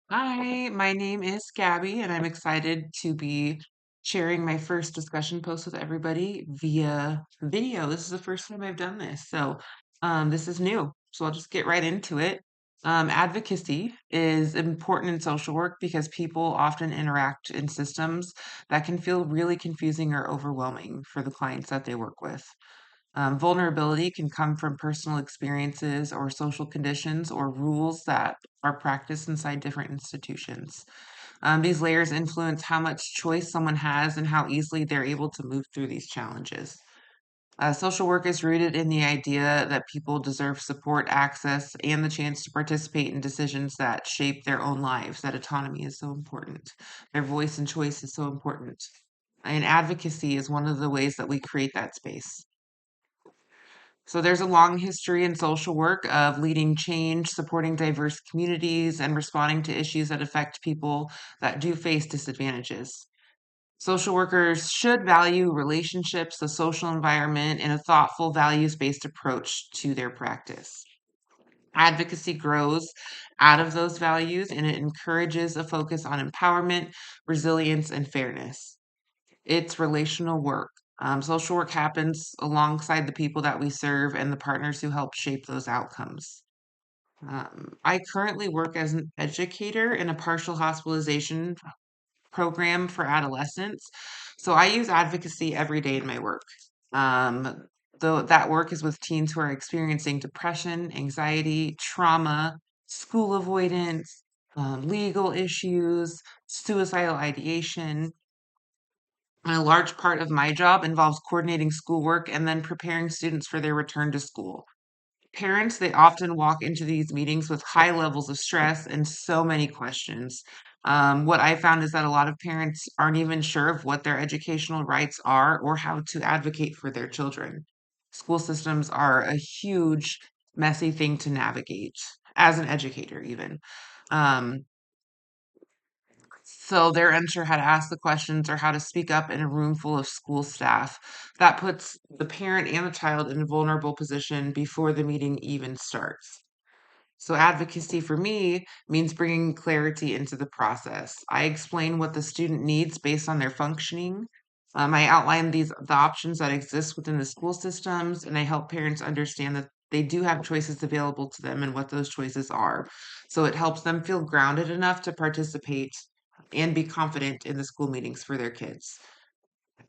Hi, my name is Gabby, and I'm excited to be sharing my first discussion post with everybody via video. This is the first time I've done this, so this is new. So I'll just get right into it. Advocacy is important in social work because people often interact in systems that can feel really confusing or overwhelming for the clients that they work with. Vulnerability can come from personal experiences or social conditions or rules that are practiced inside different institutions. These layers influence how much choice someone has and how easily they're able to move through these challenges. Social work is rooted in the idea that people deserve support, access, and the chance to participate in decisions that shape their own lives. That autonomy is so important. Their voice and choice is so important. And advocacy is one of the ways that we create that space. So there's a long history in social work of leading change, supporting diverse communities, and responding to issues that affect people that do face disadvantages. Social workers should value relationships, the social environment, and a thoughtful, values based approach to their practice. Advocacy grows out of those values and it encourages a focus on empowerment, resilience, and fairness. It's relational work. Social work happens alongside the people that we serve and the partners who help shape those outcomes. I currently work as an educator in a partial hospitalization program for adolescents. So I use advocacy every day in my work. Um, though that work is with teens who are experiencing depression, anxiety, trauma, school avoidance, legal issues, suicidal ideation. And a large part of my job involves coordinating schoolwork and then preparing students for their return to school. Parents, they often walk into these meetings with high levels of stress and so many questions. What I found is that a lot of parents aren't even sure of what their educational rights are or how to advocate for their children. School systems are a huge, messy thing to navigate as an educator, even. Um, so they're unsure how to ask the questions or how to speak up in a room full of school staff. That puts the parent and the child in a vulnerable position before the meeting even starts. So, advocacy for me means bringing clarity into the process. I explain what the student needs based on their functioning. I outline the options that exist within the school systems, and I help parents understand that they do have choices available to them and what those choices are. So, it helps them feel grounded enough to participate and be confident in the school meetings for their kids.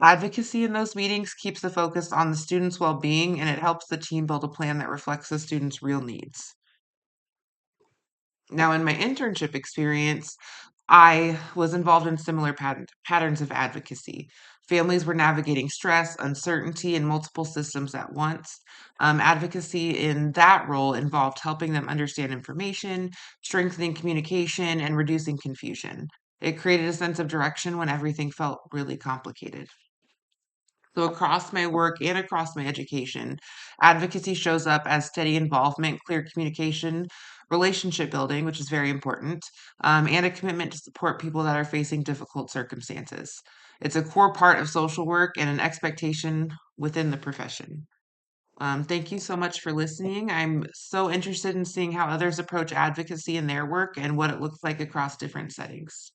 Advocacy in those meetings keeps the focus on the student's well being and it helps the team build a plan that reflects the student's real needs. Now, in my internship experience, I was involved in similar patterns of advocacy. Families were navigating stress, uncertainty, and multiple systems at once. Advocacy in that role involved helping them understand information, strengthening communication, and reducing confusion. It created a sense of direction when everything felt really complicated. So, across my work and across my education, advocacy shows up as steady involvement, clear communication, relationship building, which is very important, and a commitment to support people that are facing difficult circumstances. It's a core part of social work and an expectation within the profession. Thank you so much for listening. I'm so interested in seeing how others approach advocacy in their work and what it looks like across different settings.